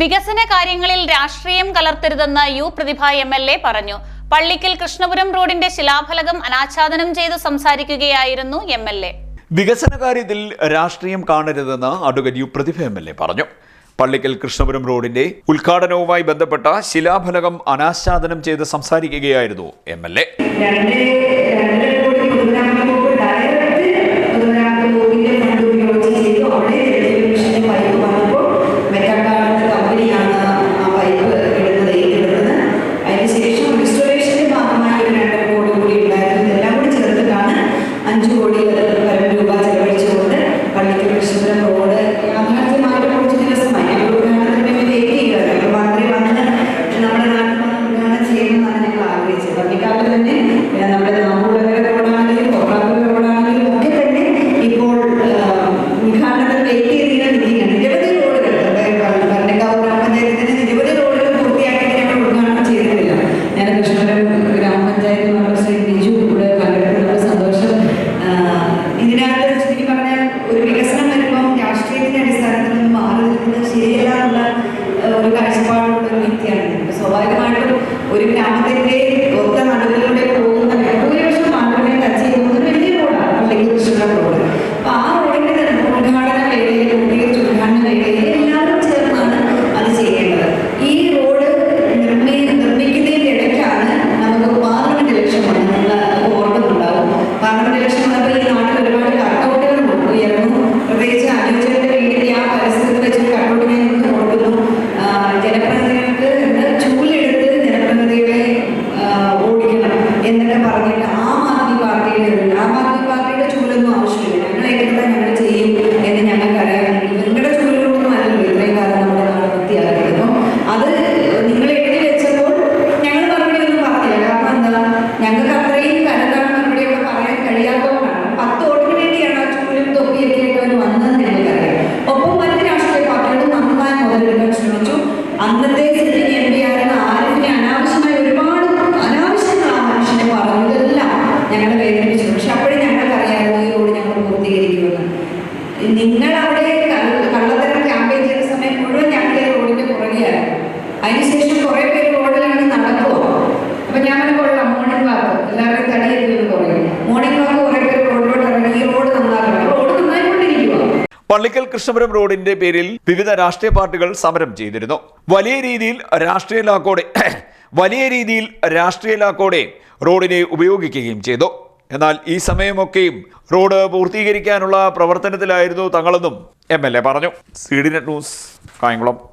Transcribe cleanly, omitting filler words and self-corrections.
വികസന കാര്യങ്ങളിൽ രാഷ്ട്രീയം കലർത്തരുതെന്ന് യു പ്രതിഭ എംഎൽഎ പറഞ്ഞു. പള്ളിക്കൽ കൃഷ്ണപുരം റോഡിന്റെ ശിലാഫലകം അനാച്ഛാദനം ചെയ്ത് സംസാരിക്കുകയായിരുന്നു എംഎൽഎ. വികസന കാര്യത്തിൽ രാഷ്ട്രീയം കാണരുതെന്ന് അഡ്വക്കേറ്റ് യു പ്രതിഭ എംഎൽഎ പറഞ്ഞു. പള്ളിക്കൽ കൃഷ്ണപുരം റോഡിന്റെ ഉദ്ഘാടനവുമായി ബന്ധപ്പെട്ട ശിലാഫലകം അനാച്ഛാദനം ചെയ്ത് സംസാരിക്കുകയായിരുന്നു എംഎൽഎ. സ്വാഭാവികമായിട്ടും ഒരു ഗ്രാമത്തിന്റെ ഒത്ത നടുവിലൂടെ പോകുന്ന ഭൂരിപക്ഷം ആളുകളെ ടച്ച് ചെയ്യുന്നത് വലിയ റോഡാണ് പള്ളിക്കൽ കൃഷ്ണപുരം റോഡ്. അപ്പൊ ആ റോഡിന്റെ ഉദ്ഘാടന വേളയിൽ ഉദ്ഘാടന വേളയിൽ എല്ലാവരും ചേർന്നാണ് അത് ചെയ്യേണ്ടത്. ഈ റോഡ് നിർമ്മിക്കുന്നതിന്റെ ഇടയ്ക്കാണ് നമുക്ക് പാർലമെന്റ് ഇലക്ഷൻ വന്നിട്ടുള്ള ഓർമ്മയുണ്ടാവും. പാർലമെന്റ് ഇലക്ഷൻ വന്നപ്പോൾ ഈ നാട്ടിൽ ഒരുപാട് കട്ടൗട്ടുകൾ ഉയർന്നു. പ്രത്യേകിച്ച് അനുയോജകരുടെ വേണ്ടി ആ പരിസ്ഥിതി വെച്ച് കട്ടൗട്ടിനെ കൊടുക്കുന്നു. ജനപ്രതിനിധികൾക്ക് എന്നൊക്കെ പറഞ്ഞിട്ട് ആം ആദ്മി പാർട്ടിയുടെ ചൂലൊന്നും ആവശ്യമില്ല, ഞങ്ങൾ ചെയ്യും എന്ന് ഞങ്ങൾക്കറിയാം. നിങ്ങളുടെ ചൂലൊന്നും അല്ലല്ലോ ഇത്രയും കാലം നമ്മുടെ നാട് വൃത്തിയാക്കിയത്. അപ്പം അത് നിങ്ങൾ എഴുതി വെച്ചപ്പോൾ ഞങ്ങൾ മറുപടിയൊന്നും പറഞ്ഞില്ല. കാരണം എന്താ, ഞങ്ങൾക്ക് അത്രയും കരുതാണ് മറുപടിയൊക്കെ പറയാൻ കഴിയാത്തതുകൊണ്ടാണ്. 10 വോട്ടിന് വേണ്ടിയാണ് ആ ചൂലും തൊപ്പിയൊക്കെ ആയിട്ട് അവർ വന്നതെന്ന് ഞങ്ങൾക്കറിയാം. ഒപ്പം മറ്റ് രാഷ്ട്രീയ പാർട്ടികളും നന്നായി മുതലെടുക്കാൻ ശ്രമിച്ചു. അന്നത്തെ സിറ്റിംഗ് എം പി ആയിരുന്ന ആരിഫിനെ അനാവശ്യമായി ഒരുപാട് ഞങ്ങളെ വേദനിപ്പിച്ചു. പക്ഷെ അപ്പോഴും ഞങ്ങൾക്കറിയായിരുന്നു ഈ റോഡ് ഞങ്ങൾ പൂർത്തീകരിക്കുമെന്ന്. നിങ്ങൾ അവിടെ കള്ളത്തരം ക്യാമ്പയിൻ ചെയ്ത സമയം മുഴുവൻ ഞങ്ങൾ ഈ റോഡിന്റെ പുറകെയായിരുന്നു. അതിനുശേഷം കുറെ പേര് റോഡിലാണ് നടക്കുക. അപ്പൊ ഞാൻ കൊള്ളാം മോർണിംഗ് വാക്ക് എല്ലാവരുടെയും തടിയെത്തുന്നത് കുറയും. മോർണിംഗ് വാക്ക് കുറെ പേര് റോഡിലോട്ട് ഇറങ്ങി ഈ റോഡ് നന്നാക്കണം. റോഡ് നന്നായിക്കൊണ്ടിരിക്കുക. പള്ളിക്കൽ കൃഷ്ണപുരം റോഡിന്റെ പേരിൽ വിവിധ രാഷ്ട്രീയ പാർട്ടികൾ സമരം ചെയ്തിരുന്നു. വലിയ രീതിയിൽ രാഷ്ട്രീയ ലാക്കോടെ റോഡിനെ ഉപയോഗിക്കുകയും ചെയ്തു. എന്നാൽ ഈ സമയമൊക്കെയും റോഡ് പൂർത്തീകരിക്കാനുള്ള പ്രവർത്തനത്തിലായിരുന്നു തങ്ങളെന്നും എംഎൽഎ പറഞ്ഞു. CDNet news, Kayamkulam.